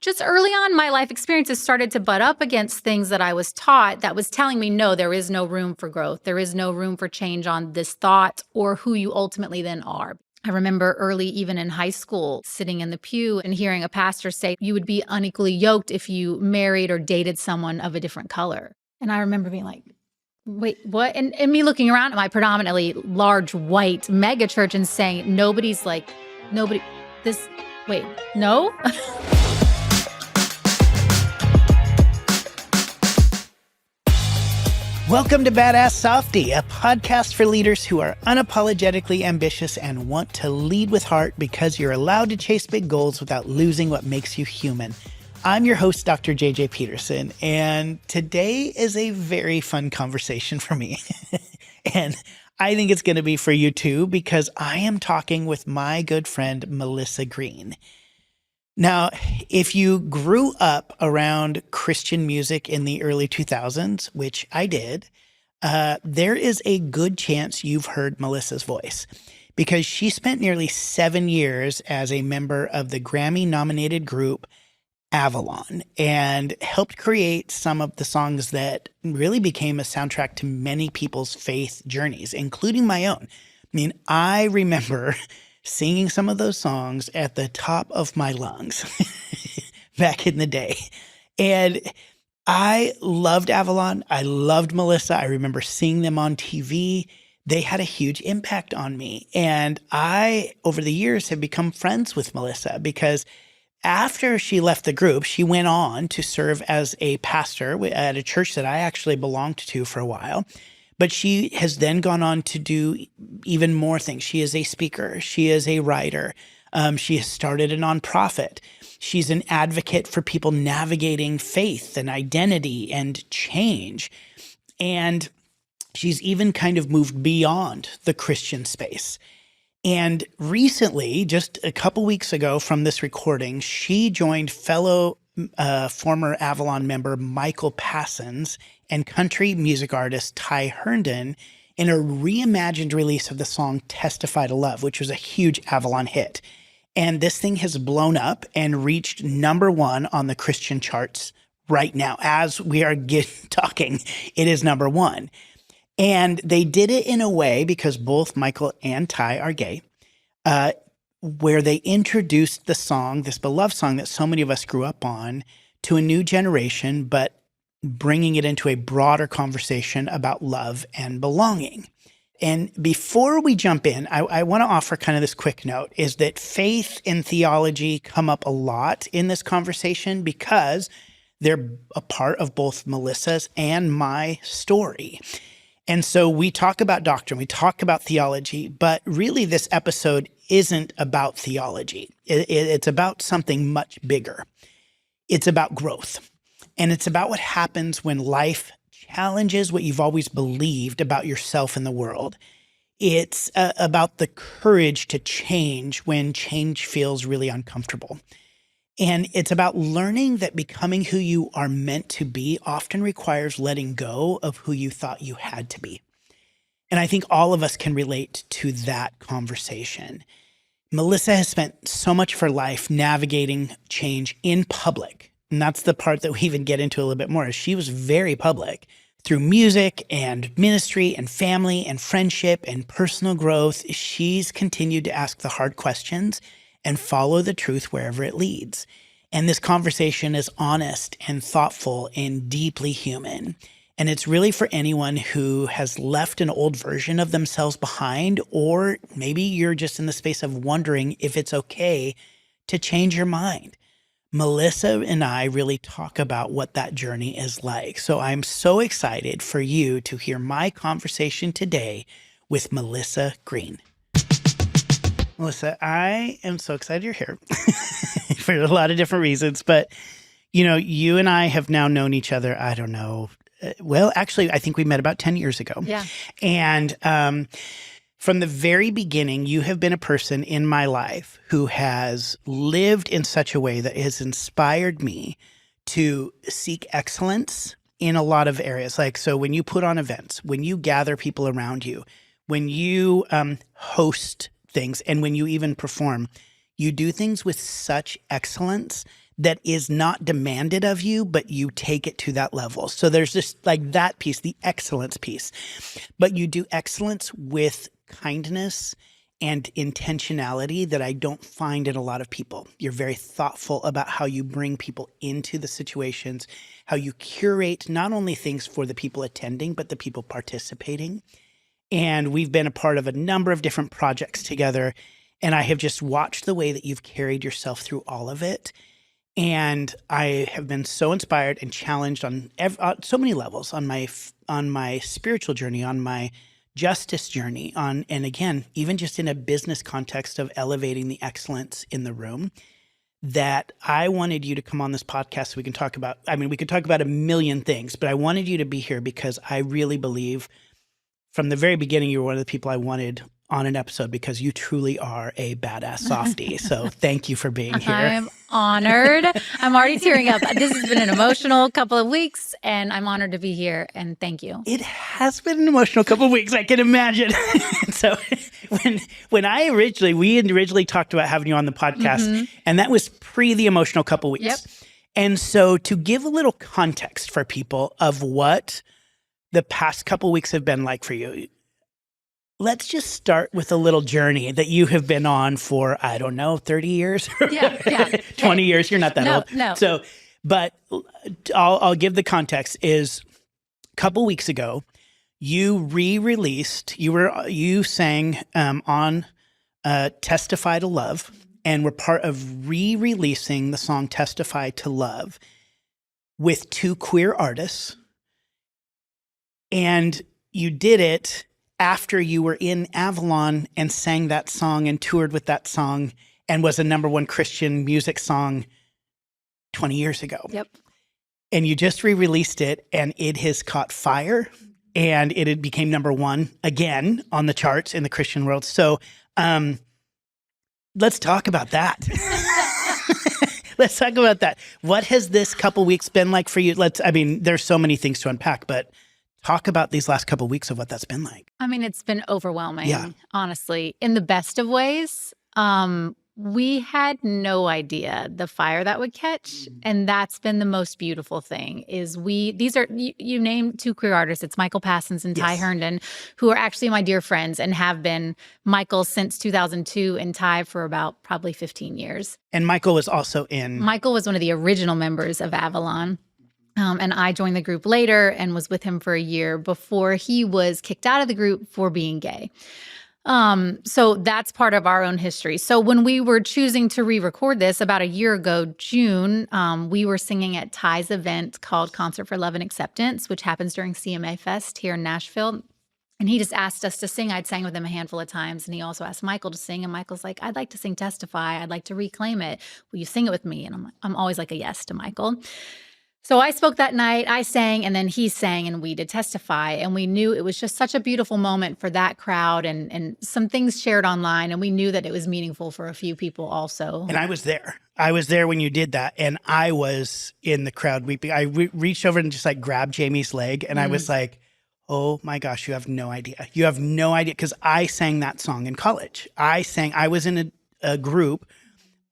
just early on, my life experiences started to butt up against things that I was taught that was telling me, no, there is no room for growth. There is no room for change on this thought or who you ultimately then are. I remember early, even in high school, sitting in the pew and hearing a pastor say you would be unequally yoked if you married or dated someone of a different color. And I remember being like, wait, what? And me looking around at my predominantly large white mega church and saying, nobody, wait, no? Welcome to Badass Softy, a podcast for leaders who are unapologetically ambitious and want to lead with heart because you're allowed to chase big goals without losing what makes you human. I'm your host, Dr. JJ Peterson, and today is a very fun conversation for me. And I think it's going to be for you too, because I am talking with my good friend, Melissa Greene. Now, if you grew up around Christian music in the early 2000s, which I did, there is a good chance you've heard Melissa's voice because she spent nearly 7 years as a member of the Grammy-nominated group Avalon and helped create some of the songs that really became a soundtrack to many people's faith journeys, including my own. I mean, I remember singing some of those songs at the top of my lungs back in the day. And I loved Avalon. I loved Melissa. I remember seeing them on TV. They had a huge impact on me. And I, over the years, have become friends with Melissa because after she left the group, she went on to serve as a pastor at a church that I actually belonged to for a while. But she has then gone on to do even more things. She is a speaker. She is a writer. She has started a nonprofit. She's an advocate for people navigating faith and identity and change. And she's even kind of moved beyond the Christian space. And recently, just a couple weeks ago from this recording, she joined fellow former Avalon member Michael Passons and country music artist Ty Herndon in a reimagined release of the song Testify to Love, which was a huge Avalon hit. And this thing has blown up and reached #1 on the Christian charts right now. As we are talking, it is #1. And they did it in a way, because both Michael and Ty are gay, where they introduced the song, this beloved song that so many of us grew up on, to a new generation, but bringing it into a broader conversation about love and belonging. And before we jump in, I want to offer kind of this quick note, is that faith and theology come up a lot in this conversation because they're a part of both Melissa's and my story. And so we talk about doctrine, we talk about theology, but really this episode isn't about theology. It's about something much bigger. It's about growth. And it's about what happens when life challenges what you've always believed about yourself and the world. It's about the courage to change when change feels really uncomfortable. And it's about learning that becoming who you are meant to be often requires letting go of who you thought you had to be. And I think all of us can relate to that conversation. Melissa has spent so much of her life navigating change in public. And that's the part that we even get into a little bit more, is she was very public through music and ministry and family and friendship and personal growth. She's continued to ask the hard questions and follow the truth wherever it leads. And this conversation is honest and thoughtful and deeply human. And it's really for anyone who has left an old version of themselves behind, or maybe you're just in the space of wondering if it's okay to change your mind. Melissa and I really talk about what that journey is like. So I'm so excited for you to hear my conversation today with Melissa Greene. Melissa, I am so excited you're here for a lot of different reasons. But, you know, you and I have now known each other, I don't know. Well, actually, I think we met about 10 years ago. Yeah. And from the very beginning, you have been a person in my life who has lived in such a way that has inspired me to seek excellence in a lot of areas. Like, so when you put on events, when you gather people around you, when you host things, and when you even perform, you do things with such excellence that is not demanded of you, but you take it to that level. So there's just like that piece, the excellence piece. But you do excellence with kindness and intentionality that I don't find in a lot of people. You're very thoughtful about how you bring people into the situations, how you curate not only things for the people attending, but the people participating. And we've been a part of a number of different projects together. And I have just watched the way that you've carried yourself through all of it. And I have been so inspired and challenged on so many levels, on my spiritual journey, on my justice journey, and again, even just in a business context of elevating the excellence in the room, that I wanted you to come on this podcast so we can talk about, we could talk about a million things, but I wanted you to be here because I really believe from the very beginning, you were one of the people I wanted on an episode because you truly are a badass softie. So thank you for being here. I am honored. I'm already tearing up. This has been an emotional couple of weeks, and I'm honored to be here. And thank you. It has been an emotional couple of weeks, I can imagine. So when we originally talked about having you on the podcast, and that was pre the emotional couple of weeks. Yep. And so to give a little context for people of what the past couple of weeks have been like for you, let's just start with a little journey that you have been on for, 30 years? Yeah. 20 years. You're not that old. No. So, but I'll give the context is a couple weeks ago, you re-released, you sang on Testify to Love, and were part of re-releasing the song Testify to Love with two queer artists. And you did it after you were in Avalon and sang that song and toured with that song and was a #1 Christian music song 20 years ago. Yep. And you just re-released it and it has caught fire and it became #1 again on the charts in the Christian world. So let's talk about that. Let's talk about that. What has this couple weeks been like for you? There's so many things to unpack, but talk about these last couple of weeks of what that's been like. It's been overwhelming, honestly, in the best of ways. We had no idea the fire that would catch. And that's been the most beautiful thing is you named two queer artists. It's Michael Passons and Ty Herndon, who are actually my dear friends and have been Michael since 2002 and Ty for about probably 15 years. And Michael was one of the original members of Avalon. And I joined the group later and was with him for a year before he was kicked out of the group for being gay. So that's part of our own history. So when we were choosing to re-record this about a year ago, June, we were singing at Ty's event called Concert for Love and Acceptance, which happens during CMA Fest here in Nashville. And he just asked us to sing. I'd sang with him a handful of times. And he also asked Michael to sing. And Michael's like, I'd like to sing Testify. I'd like to reclaim it. Will you sing it with me? And I'm always like a yes to Michael. So I spoke that night, I sang, and then he sang, and we did Testify. And we knew it was just such a beautiful moment for that crowd and some things shared online. And we knew that it was meaningful for a few people also. And I was there. I was there when you did that. And I was in the crowd weeping. I reached over and just grabbed Jamie's leg. And I was like, oh my gosh, you have no idea. You have no idea. Because I sang that song in college. I was in a group.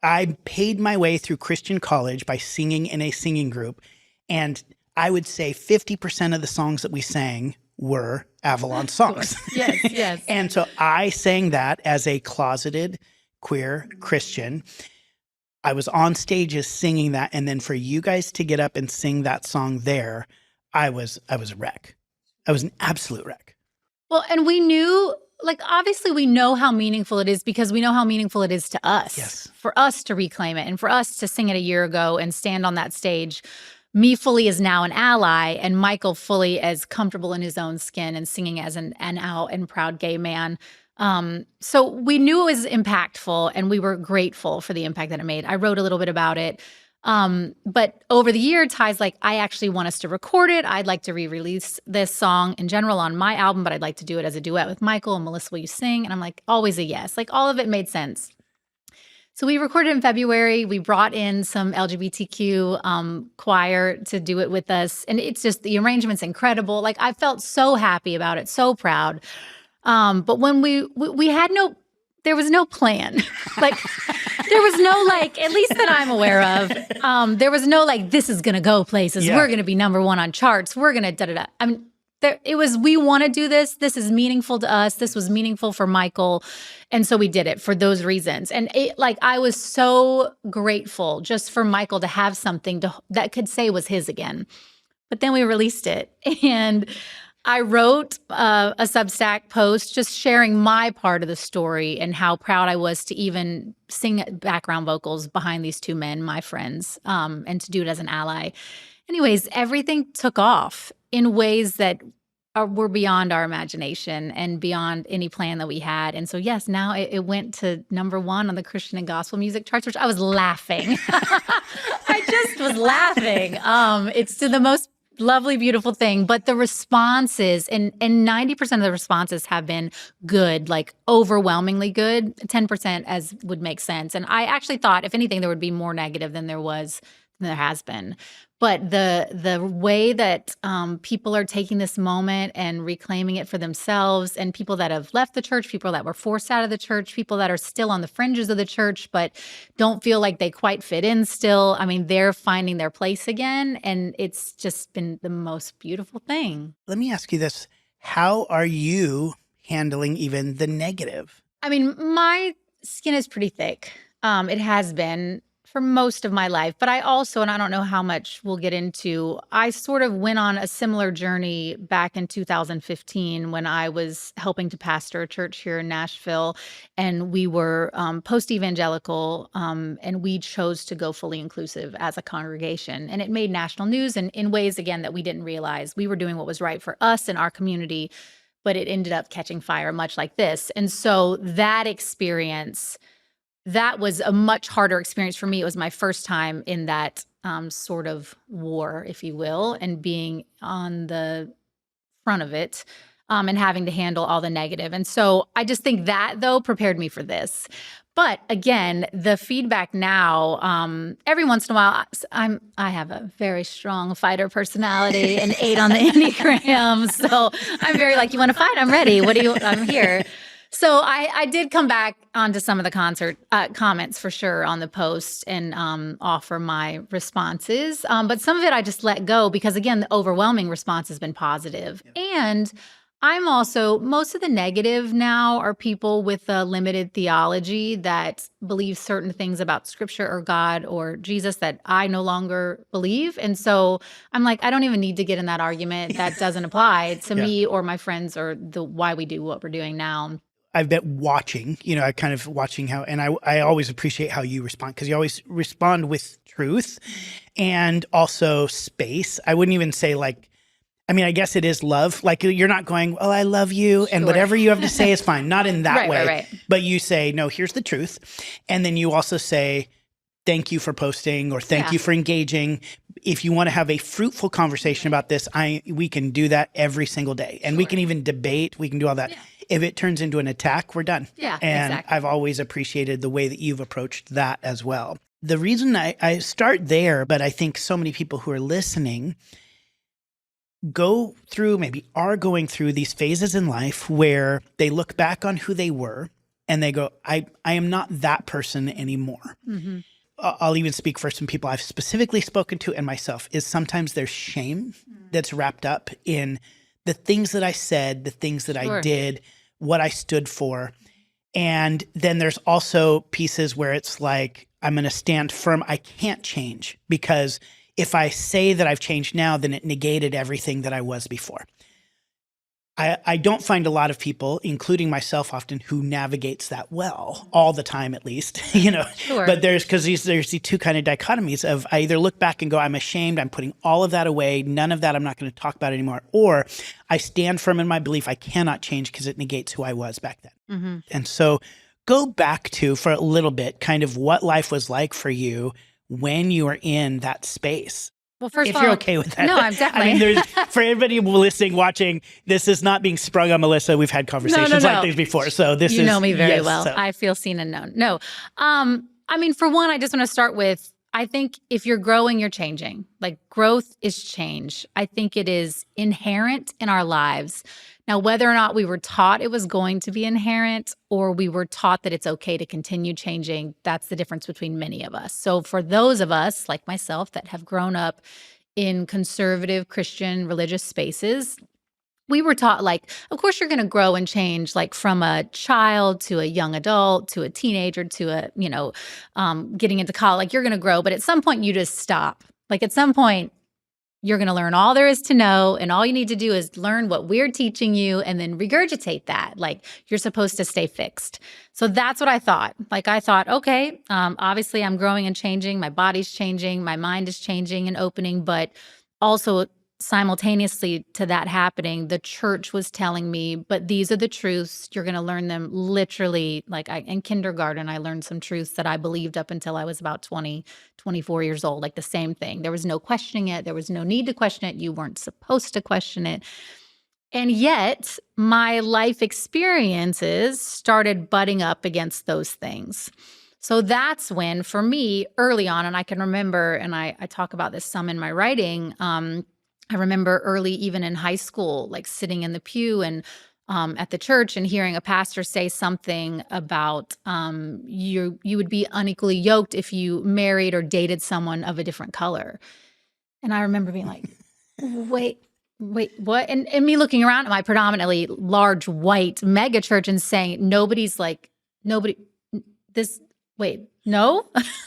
I paid my way through Christian college by singing in a singing group. And I would say 50% of the songs that we sang were Avalon songs. Yes. And so I sang that as a closeted queer Christian. I was on stages singing that. And then for you guys to get up and sing that song there, I was a wreck. I was an absolute wreck. Well, and we knew, obviously we know how meaningful it is because we know how meaningful it is to us. Yes. For us to reclaim it and for us to sing it a year ago and stand on that stage. Me fully as now an ally and Michael fully as comfortable in his own skin and singing as an out and proud gay man. So we knew it was impactful and we were grateful for the impact that it made. I wrote a little bit about it. But over the year, Ty's like, I actually want us to record it. I'd like to re-release this song in general on my album, but I'd like to do it as a duet with Michael and Melissa, will you sing? And I'm like, always a yes. All of it made sense. So we recorded in February. We brought in some LGBTQ choir to do it with us. And it's just, the arrangement's incredible. I felt so happy about it, so proud. But when we had there was no plan. There was no like, at least that I'm aware of, there was no like, this is going to go places. Yeah. We're going to be number one on charts. We're going to da-da-da. I mean, it was, we want to do this. This is meaningful to us. This was meaningful for Michael. And so we did it for those reasons. And I was so grateful just for Michael to have something that could say was his again. But then we released it. And I wrote a Substack post just sharing my part of the story and how proud I was to even sing background vocals behind these two men, my friends, and to do it as an ally. Anyways, everything took off in ways that were beyond our imagination and beyond any plan that we had. And so, yes, now it went to number one on the Christian and gospel music charts, which I was laughing. I just was laughing. It's the most lovely, beautiful thing. But the responses, and 90% of the responses have been good, like overwhelmingly good. 10% as would make sense. And I actually thought, if anything, there would be more negative than there has been. But the way that people are taking this moment and reclaiming it for themselves, and people that have left the church, people that were forced out of the church, people that are still on the fringes of the church but don't feel like they quite fit in still. I mean, they're finding their place again, and it's just been the most beautiful thing. Let me ask you this. How are you handling even the negative? I mean, my skin is pretty thick. It has been for most of my life. But I also, and I don't know how much we'll get into, I sort of went on a similar journey back in 2015 when I was helping to pastor a church here in Nashville. And we were post-evangelical, and we chose to go fully inclusive as a congregation. And it made national news in ways, again, that we didn't realize. We were doing what was right for us and our community, but it ended up catching fire much like this. And so that experience, that was a much harder experience for me. It was my first time in that sort of war, if you will, and being on the front of it, and having to handle all the negative. And so I just think that, though, prepared me for this. But again, the feedback now, every once in a while, I have a very strong fighter personality, an 8 on the Enneagram. So I'm very like, you want to fight? I'm ready. I'm here. So I did come back onto some of the comments for sure on the post and offer my responses. But some of it I just let go because, again, the overwhelming response has been positive. Yep. And I'm also, most of the negative now are people with a limited theology that believe certain things about Scripture or God or Jesus that I no longer believe. And so I'm like, I don't even need to get in that argument. That doesn't apply to me or my friends or why we do what we're doing now. I've been watching, I kind of watching how, and I always appreciate how you respond because you always respond with truth and also space. I wouldn't even say I guess it is love. Like you're not going, well, I love you and whatever you have to say is fine. Not in that way. Right. But you say, no, here's the truth. And then you also say, thank you for posting or thank you for engaging. If you want to have a fruitful conversation about this, we can do that every single day. And we can even debate. We can do all that. Yeah. If it turns into an attack, we're done. Yeah, and exactly. I've always appreciated the way that you've approached that as well. The reason I start there, but I think so many people who are listening are going through these phases in life where they look back on who they were and they go, I am not that person anymore. Mm-hmm. I'll even speak for some people I've specifically spoken to and myself, is sometimes there's shame that's wrapped up in the things that I said, the things that I did, what I stood for. And then there's also pieces where it's like, I'm going to stand firm. I can't change because if I say that I've changed now, then it negated everything that I was before. I don't find a lot of people, including myself often, who navigates that well all the time, at least, but there's the two kind of dichotomies of I either look back and go, I'm ashamed. I'm putting all of that away. None of that I'm not going to talk about anymore. Or I stand firm in my belief. I cannot change because it negates who I was back then. Mm-hmm. And so go back to, for a little bit, kind of what life was like for you when you were in that space. Well, first if of all, you're okay with that. No, I'm definitely. there's for everybody listening, watching, this is not being sprung on Melissa. We've had conversations like this before. So you know me very well. So. I feel seen and known. No. For one, I just want to start with, I think if you're growing, you're changing. Like growth is change. I think it is inherent in our lives. Now, whether or not we were taught it was going to be inherent or we were taught that it's okay to continue changing, that's the difference between many of us. So for those of us like myself that have grown up in conservative Christian religious spaces, we were taught, like, of course you're going to grow and change, like from a child to a young adult to a teenager to getting into college. Like you're going to grow, but at some point you just stop. Like at some point you're going to learn all there is to know, and all you need to do is learn what we're teaching you and then regurgitate that. Like you're supposed to stay fixed. So that's what I thought. Like I thought, okay, obviously I'm growing and changing. My body's changing. My mind is changing and opening, but also simultaneously to that happening, the church was telling me, but these are the truths. You're going to learn them literally. Like in kindergarten, I learned some truths that I believed up until I was about 20, 24 years old, like the same thing. There was no questioning it. There was no need to question it. You weren't supposed to question it. And yet my life experiences started butting up against those things. So that's when, for me, early on, and I can remember, and I talk about this some in my writing, I remember early, even in high school, like sitting in the pew and at the church and hearing a pastor say something about you would be unequally yoked if you married or dated someone of a different color. And I remember being like, wait, what? And me looking around at my predominantly large white mega church and saying, no.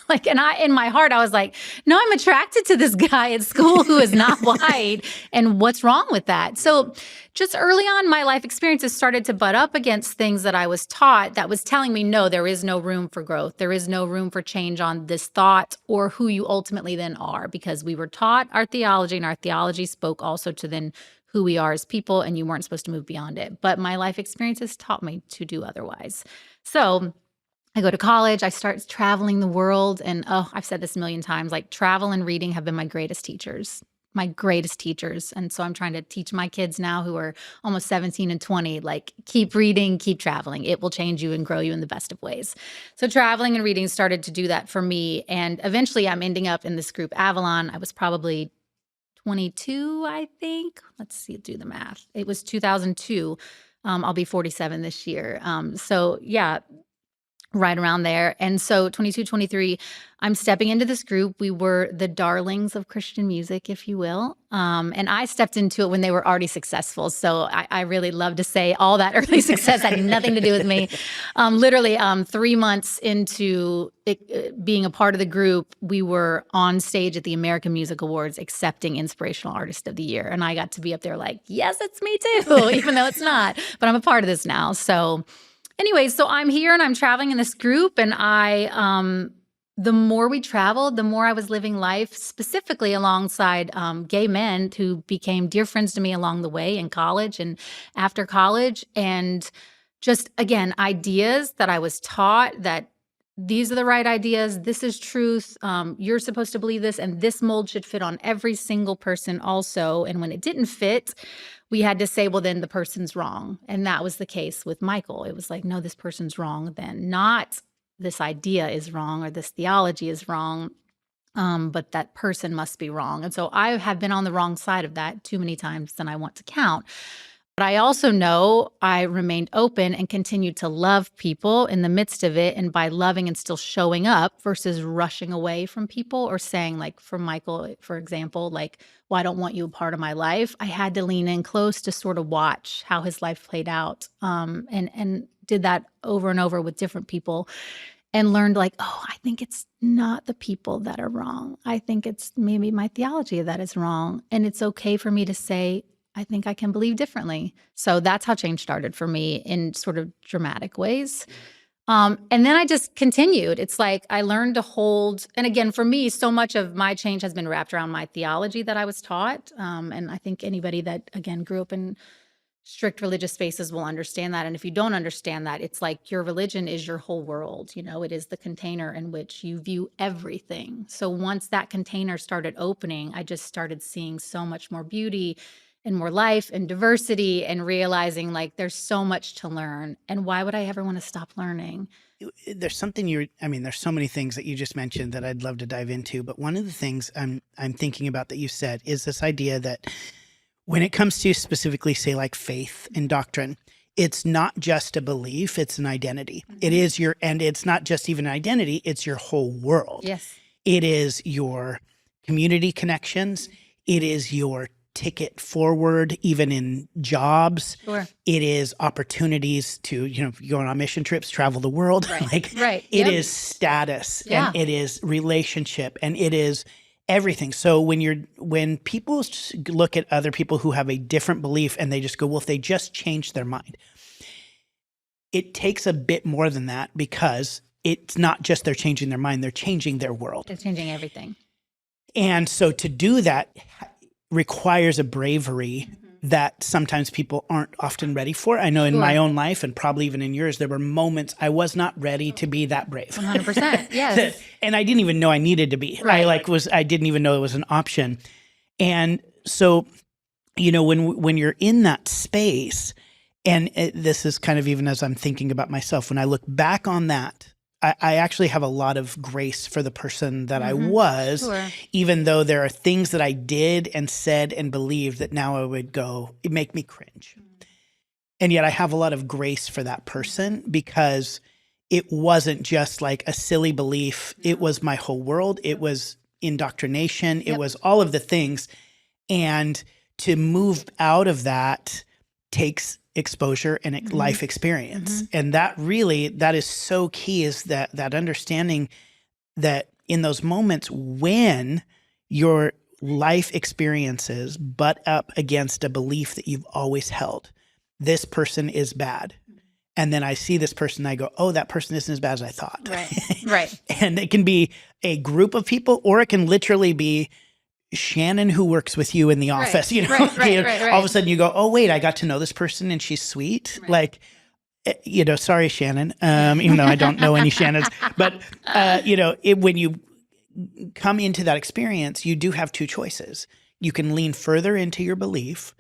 Like, and in my heart, I was like, no, I'm attracted to this guy at school who is not white. And what's wrong with that? So just early on, my life experiences started to butt up against things that I was taught that was telling me, no, there is no room for growth. There is no room for change on this thought or who you ultimately then are, because we were taught our theology, and our theology spoke also to then who we are as people, and you weren't supposed to move beyond it. But my life experiences taught me to do otherwise. So I go to college, I start traveling the world, and I've said this a million times, like travel and reading have been my greatest teachers. And so I'm trying to teach my kids now who are almost 17 and 20, like keep reading, keep traveling. It will change you and grow you in the best of ways. So traveling and reading started to do that for me. And eventually I'm ending up in this group, Avalon. I was probably 22, I think. Let's see, do the math. It was 2002. I'll be 47 this year. So yeah, right around there. And so 22, 23, I'm stepping into this group. We were the darlings of Christian music, if you will. And I stepped into it when they were already successful. So I really love to say all that early success had nothing to do with me. Literally 3 months into it, being a part of the group, we were on stage at the American Music Awards accepting Inspirational Artist of the Year. And I got to be up there like, yes, it's me too, even though it's not. But I'm a part of this now. So anyway, so I'm here and I'm traveling in this group, and the more we traveled, the more I was living life specifically alongside gay men who became dear friends to me along the way in college and after college. And just, again, ideas that I was taught that these are the right ideas. This is truth. You're supposed to believe this, and this mold should fit on every single person also. And when it didn't fit, we had to say, well, then the person's wrong. And that was the case with Michael. It was like, no, this person's wrong then. Not this idea is wrong or this theology is wrong, but that person must be wrong. And so I have been on the wrong side of that too many times than I want to count. But I also know I remained open and continued to love people in the midst of it, and by loving and still showing up versus rushing away from people or saying, like for Michael, for example, like, well, I don't want you a part of my life. I had to lean in close to sort of watch how his life played out, and did that over and over with different people, and learned like, oh, I think it's not the people that are wrong. I think it's maybe my theology that is wrong. And it's okay for me to say, I think I can believe differently. So that's how change started for me in sort of dramatic ways. And then I just continued. It's like I learned to hold, and again, for me, so much of my change has been wrapped around my theology that I was taught. And I think anybody that, again, grew up in strict religious spaces will understand that. And if you don't understand that, it's like your religion is your whole world. You know, it is the container in which you view everything. So once that container started opening, I just started seeing so much more beauty and more life and diversity, and realizing like there's so much to learn. And why would I ever want to stop learning? there's something there's so many things that you just mentioned that I'd love to dive into, but one of the things I'm thinking about that you said is this idea that when it comes to specifically, say, like faith and doctrine, it's not just a belief, it's an identity. It is and it's not just even an identity, it's your whole world. Yes. It is your community connections. It is your ticket forward, even in jobs. Sure. It is opportunities to, go on mission trips, travel the world. Right. It is status, and it is relationship, and it is everything. So when people look at other people who have a different belief and they just go, well, if they just change their mind, it takes a bit more than that, because it's not just they're changing their mind, they're changing their world. It's changing everything. And so to do that requires a bravery that sometimes people aren't often ready for. I know in my own life, and probably even in yours, there were moments I was not ready to be that brave. 100%. Yes. And I didn't even know I needed to be. Right. I didn't even know it was an option. And so, when you're in that space, and this is kind of even as I'm thinking about myself, when I look back on that, I actually have a lot of grace for the person that I was, even though there are things that I did and said and believed that now I would go, it make me cringe. And yet I have a lot of grace for that person, because it wasn't just like a silly belief. It was my whole world. It was indoctrination. It was all of the things. And to move out of that takes exposure and life experience. And that is so key, is that understanding that in those moments when your life experiences butt up against a belief that you've always held, this person is bad. And then I see this person, I go, oh, that person isn't as bad as I thought. Right. And it can be a group of people, or it can literally be Shannon who works with you in the office, Right. All of a sudden you go, oh, wait, I got to know this person and she's sweet. Like, sorry, Shannon, even though I don't know any Shannons, but, when you come into that experience, you do have two choices. You can lean further into your belief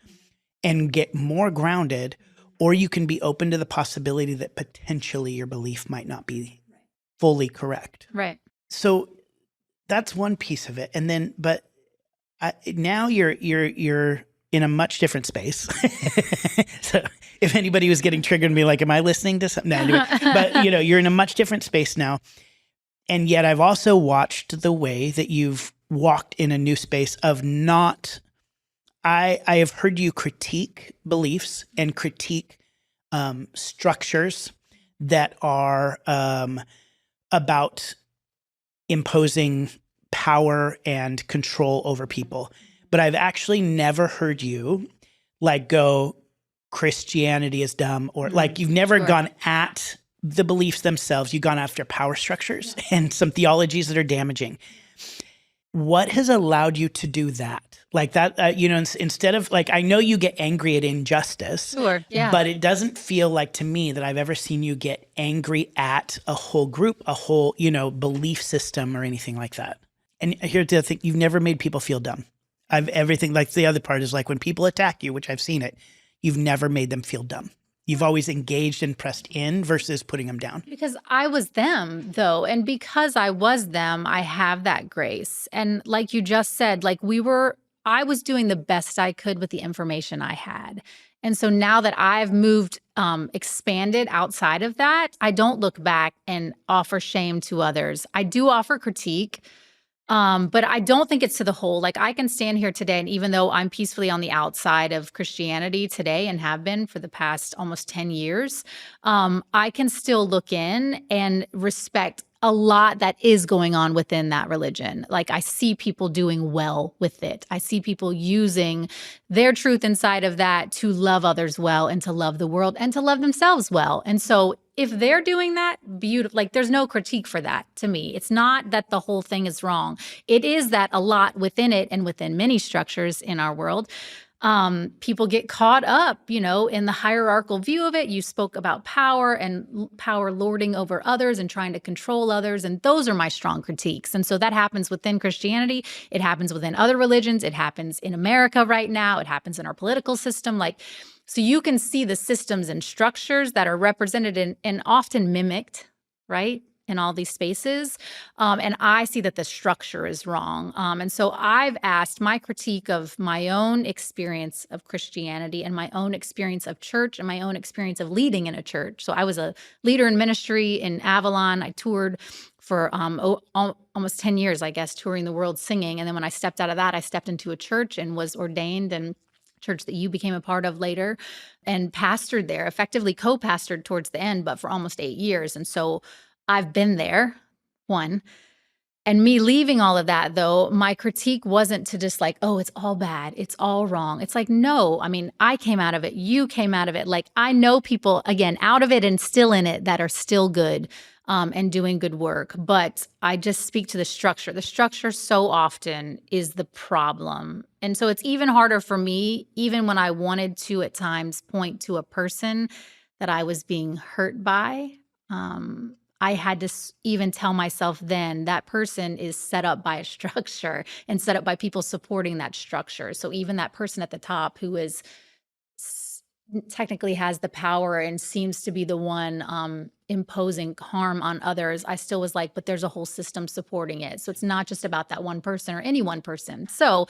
and get more grounded, or you can be open to the possibility that potentially your belief might not be fully correct. Right. So that's one piece of it. And then, now you're in a much different space. So if anybody was getting triggered and be like, am I listening to something? No, anyway. But you're in a much different space now. And yet I've also watched the way that you've walked in a new space of not, I have heard you critique beliefs and critique structures that are about imposing power and control over people. But I've actually never heard you go, Christianity is dumb, or you've never gone at the beliefs themselves. You've gone after power structures and some theologies that are damaging. What has allowed you to do that? Like that, instead of I know you get angry at injustice, but it doesn't feel like to me that I've ever seen you get angry at a whole group, a whole, belief system or anything like that. And here's the other thing, you've never made people feel dumb. Everything, the other part is when people attack you, which I've seen it, you've never made them feel dumb. You've always engaged and pressed in versus putting them down. Because I was them, though. And because I was them, I have that grace. And like you just said, I was doing the best I could with the information I had. And so now that I've moved, expanded outside of that, I don't look back and offer shame to others. I do offer critique. But I don't think it's to the whole. I can stand here today, and even though I'm peacefully on the outside of Christianity today and have been for the past almost 10 years, I can still look in and respect a lot that is going on within that religion. I see people doing well with it. I see people using their truth inside of that to love others well and to love the world and to love themselves well. And so if they're doing that, beautiful. There's no critique for that to me. It's not that the whole thing is wrong. It is that a lot within it and within many structures in our world, people get caught up, in the hierarchical view of it. You spoke about power and power lording over others and trying to control others. And those are my strong critiques. And so that happens within Christianity. It happens within other religions. It happens in America right now. It happens in our political system. So you can see the systems and structures that are represented and often mimicked right? In all these spaces. And I see that the structure is wrong. And so I've asked my critique of my own experience of Christianity and my own experience of church and my own experience of leading in a church. So I was a leader in ministry in Avalon. I toured for almost 10 years, I guess, touring the world singing. And then when I stepped out of that, I stepped into a church and was ordained, and church that you became a part of later, and pastored there, effectively co-pastored towards the end, but for almost 8 years. And so I've been there, one. And me leaving all of that, though, my critique wasn't to just like, oh, it's all bad, it's all wrong. It's like, no, I mean, I came out of it, you came out of it. Like, I know people, again, out of it and still in it that are still good and doing good work. But I just speak to the structure. The structure so often is the problem. And so it's even harder for me, even when I wanted to at times point to a person that I was being hurt by. I had to even tell myself then that person is set up by a structure and set up by people supporting that structure. So even that person at the top who is technically has the power and seems to be the one imposing harm on others, I still was like, but there's a whole system supporting it. So it's not just about that one person or any one person. So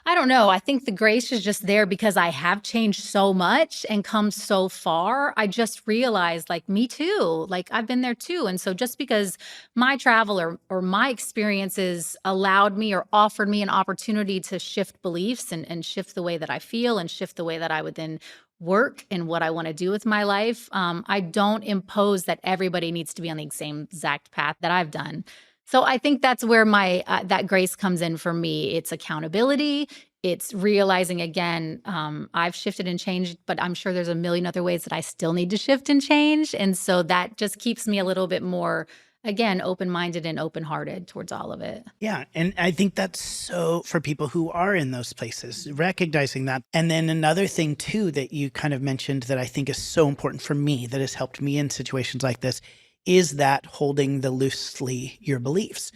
I don't know. I think the grace is just there because I have changed so much and come so far. I just realized, like, me too. Like, I've been there too. And so just because my travel or my experiences allowed me or offered me an opportunity to shift beliefs and shift the way that I feel and shift the way that I would then work and what I want to do with my life, I don't impose that everybody needs to be on the same exact path that I've done. So I think that's where my that grace comes in for me. It's accountability. It's realizing, again, I've shifted and changed, but I'm sure there's a million other ways that I still need to shift and change. And so that just keeps me a little bit more, again, open-minded and open-hearted towards all of it. Yeah. And I think that's so for people who are in those places, recognizing that. And then another thing too, that you kind of mentioned that I think is so important for me, that has helped me in situations like this, is that holding the loosely your beliefs.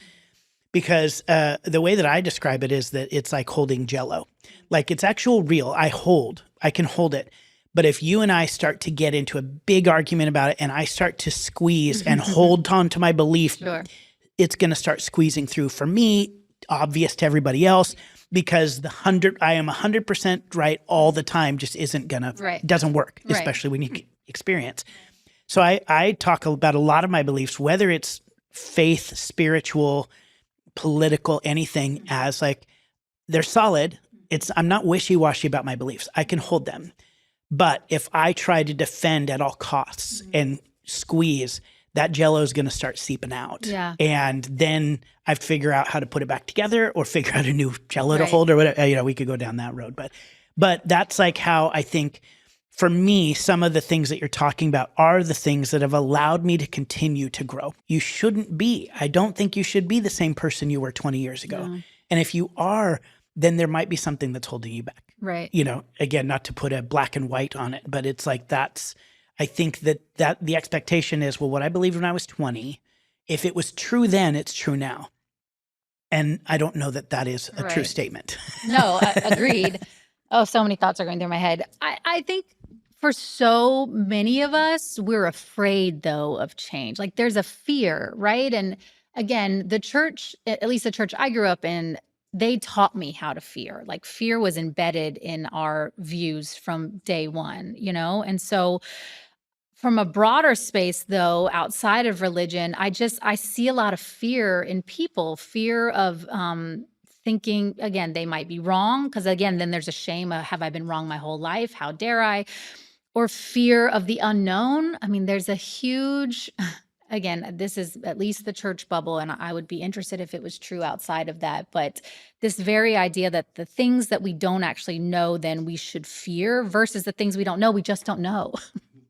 Because the way that I describe it is that it's like holding Jell-O. Like, it's actual real. I can hold it. But if you and I start to get into a big argument about it and I start to squeeze and hold on to my belief, Sure. It's going to start squeezing through for me, obvious to everybody else, because I am 100% right all the time just isn't going to, doesn't work, especially when you experience. So I talk about a lot of my beliefs, whether it's faith, spiritual, political, anything, as like, they're solid. I'm not wishy-washy about my beliefs. I can hold them. But if I try to defend at all costs and squeeze, that Jell-O is going to start seeping out. Yeah. And then I figure out how to put it back together or figure out a new Jell-O to hold or whatever. We could go down that road. But that's like how I think, for me, some of the things that you're talking about are the things that have allowed me to continue to grow. You shouldn't be. I don't think you should be the same person you were 20 years ago. No. And if you are, then there might be something that's holding you back. Right. Again, not to put a black and white on it, but it's like I think that the expectation is, well, what I believed when I was 20, if it was true then, it's true now. And I don't know that is a true statement. No, agreed. Oh, so many thoughts are going through my head. I think for so many of us, we're afraid, though, of change. Like, there's a fear, right? And again, the church, at least the church I grew up in, they taught me how to fear. Like, fear was embedded in our views from day one, And so from a broader space, though, outside of religion, I see a lot of fear in people, fear of thinking, again, they might be wrong. Because again, then there's a shame of, have I been wrong my whole life? How dare I? Or fear of the unknown. I mean, there's a huge... Again, this is at least the church bubble, and I would be interested if it was true outside of that. But this very idea that the things that we don't actually know, then we should fear, versus the things we don't know, we just don't know.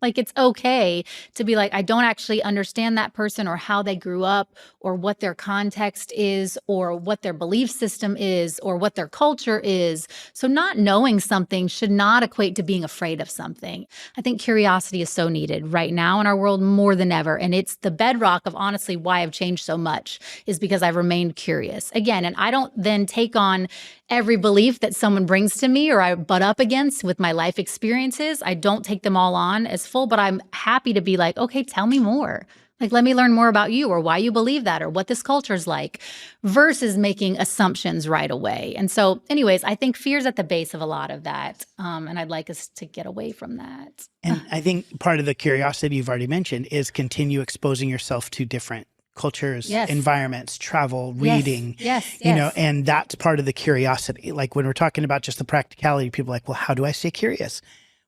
Like, it's okay to be like, I don't actually understand that person or how they grew up or what their context is or what their belief system is or what their culture is. So not knowing something should not equate to being afraid of something. I think curiosity is so needed right now in our world more than ever. And it's the bedrock of honestly why I've changed so much, is because I've remained curious. Again, and I don't then take on every belief that someone brings to me or I butt up against with my life experiences. I don't take them all on as full, but I'm happy to be like, okay, tell me more. Like, let me learn more about you or why you believe that or what this culture's like versus making assumptions right away. And so anyways, I think fear's at the base of a lot of that. And I'd like us to get away from that. And I think part of the curiosity you've already mentioned is continue exposing yourself to different cultures, environments, travel, reading, and that's part of the curiosity. Like when we're talking about just the practicality, people are like, well, how do I stay curious?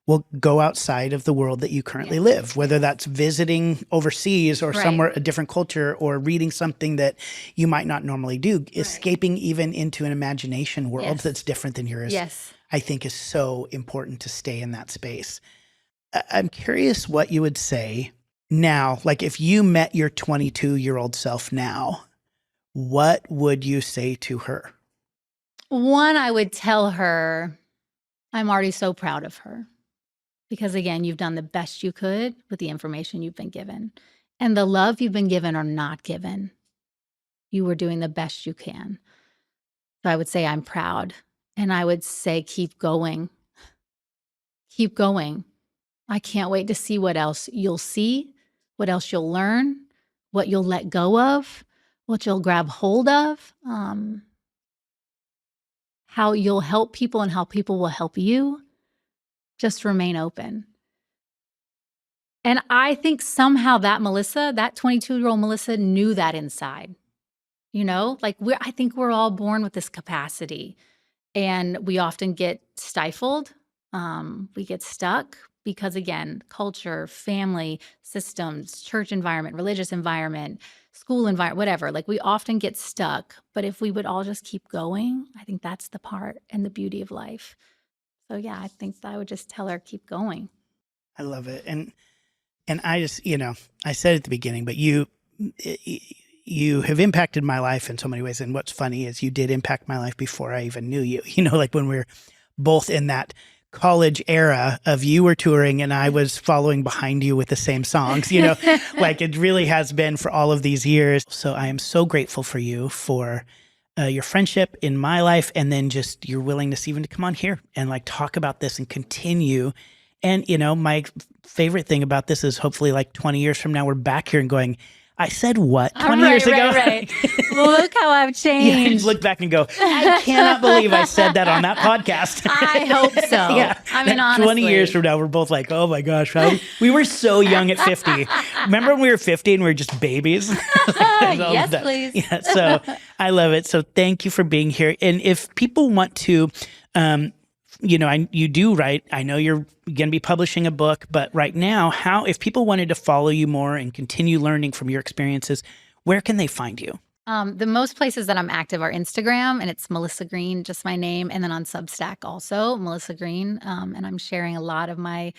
Well, go outside of the world that you currently live, whether that's visiting overseas or somewhere, a different culture, or reading something that you might not normally do, escaping even into an imagination world that's different than yours, I think is so important to stay in that space. I'm curious what you would say now, like if you met your 22-year-old self now, what would you say to her? One, I would tell her, I'm already so proud of her. Because again, you've done the best you could with the information you've been given. And the love you've been given or not given, you were doing the best you can. So I would say I'm proud. And I would say keep going. Keep going. I can't wait to see what else you'll see, what else you'll learn, what you'll let go of, what you'll grab hold of, how you'll help people and how people will help you. Just remain open. And I think somehow that Melissa, that 22-year-old Melissa knew that inside. You know, like I think we're all born with this capacity and we often get stifled. We get stuck because again, culture, family, systems, church environment, religious environment, school environment, whatever, like we often get stuck. But if we would all just keep going, I think that's the part and the beauty of life. So yeah, I think I would just tell her, keep going. I love it. And I just, I said at the beginning, but you have impacted my life in so many ways. And what's funny is you did impact my life before I even knew you, like when we were both in that college era of you were touring and I was following behind you with the same songs, like it really has been for all of these years. So I am so grateful for you for your friendship in my life, and then just your willingness even to come on here and like talk about this and continue. And, my favorite thing about this is hopefully like 20 years from now, we're back here and going, I said what 20 years ago? Right. Look how I've changed. Look back and go, I cannot believe I said that on that podcast. I hope so. I mean, honestly. 20 years from now, we're both like, oh my gosh, we were so young at 50. Remember when we were 50 and we were just babies? Yes, please. Yeah, so I love it. So thank you for being here. And if people want to, you do write, I know you're going to be publishing a book, but right now, if people wanted to follow you more and continue learning from your experiences, where can they find you? The most places that I'm active are Instagram, and it's Melissa Greene, just my name, and then on Substack also, Melissa Greene, and I'm sharing a lot of my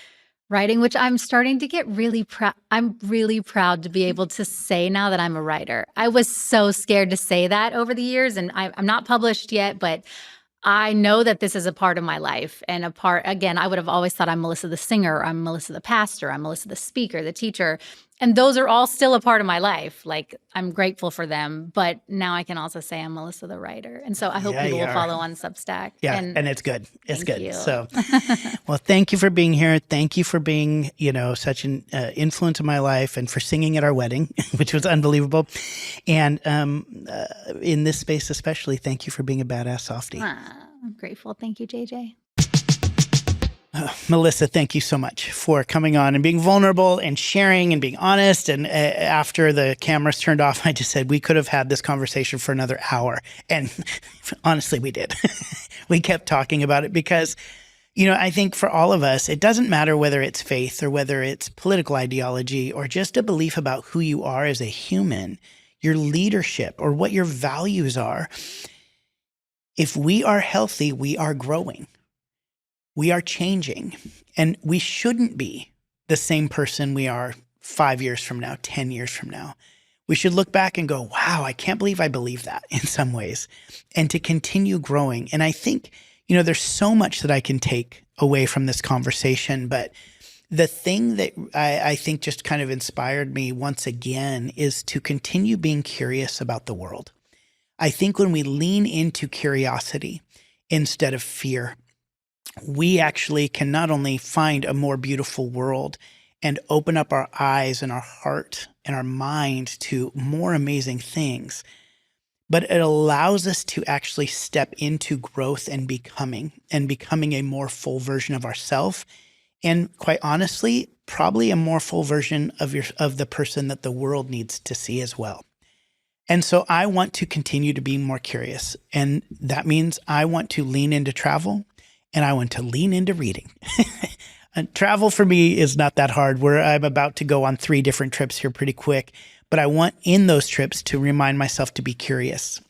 writing, which I'm starting to get really proud. I'm really proud to be able to say now that I'm a writer. I was so scared to say that over the years, and I'm not published yet, but I know that this is a part of my life and again, I would have always thought I'm Melissa the singer, I'm Melissa the pastor, I'm Melissa the speaker, the teacher. And those are all still a part of my life. Like I'm grateful for them, but now I can also say I'm Melissa the writer. And so I hope people will follow on Substack. Yeah, and it's good. It's good. You. So, well, thank you for being here. Thank you for being, such an influence in my life and for singing at our wedding, which was unbelievable. And in this space especially, thank you for being a badass softie. I'm grateful. Thank you, JJ. Melissa, thank you so much for coming on and being vulnerable and sharing and being honest. And after the cameras turned off, I just said we could have had this conversation for another hour. And honestly, we did. We kept talking about it because, I think for all of us, it doesn't matter whether it's faith or whether it's political ideology or just a belief about who you are as a human, your leadership or what your values are. If we are healthy, we are growing. We are changing, and we shouldn't be the same person we are 5 years from now, 10 years from now. We should look back and go, wow, I can't believe I believe that in some ways, and to continue growing. And I think, there's so much that I can take away from this conversation, but the thing that I think just kind of inspired me once again is to continue being curious about the world. I think when we lean into curiosity instead of fear, we actually can not only find a more beautiful world and open up our eyes and our heart and our mind to more amazing things. But it allows us to actually step into growth and becoming a more full version of ourselves. And quite honestly, probably a more full version of the person that the world needs to see as well. And so I want to continue to be more curious. And that means I want to lean into travel and I want to lean into reading. And travel for me is not that hard. I'm about to go on 3 different trips here pretty quick. But I want in those trips to remind myself to be curious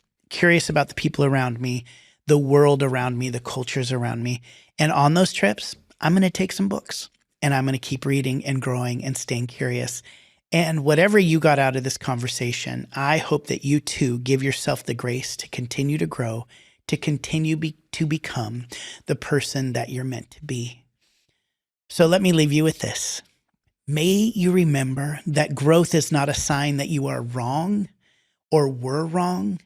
about the people around me, the world around me, the cultures around me. And on those trips, I'm going to take some books and I'm going to keep reading and growing and staying curious. And whatever you got out of this conversation, I hope that you too give yourself the grace to continue to grow, to continue to become the person that you're meant to be. So let me leave you with this. May you remember that growth is not a sign that you are wrong or were wrong.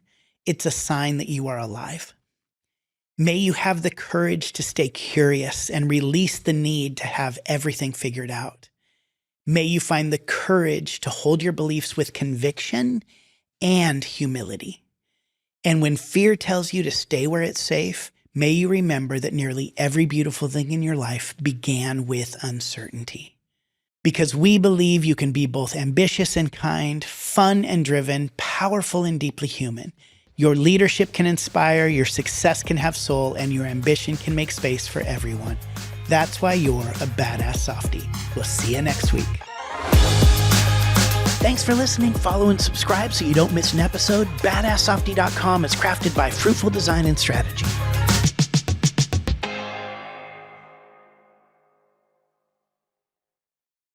It's a sign that you are alive. May you have the courage to stay curious and release the need to have everything figured out. May you find the courage to hold your beliefs with conviction and humility. And when fear tells you to stay where it's safe, may you remember that nearly every beautiful thing in your life began with uncertainty. Because we believe you can be both ambitious and kind, fun and driven, powerful and deeply human. Your leadership can inspire, your success can have soul, and your ambition can make space for everyone. That's why you're a badass softie. We'll see you next week. Thanks for listening. Follow and subscribe so you don't miss an episode. BadassSoftie.com is crafted by Fruitful Design and Strategy.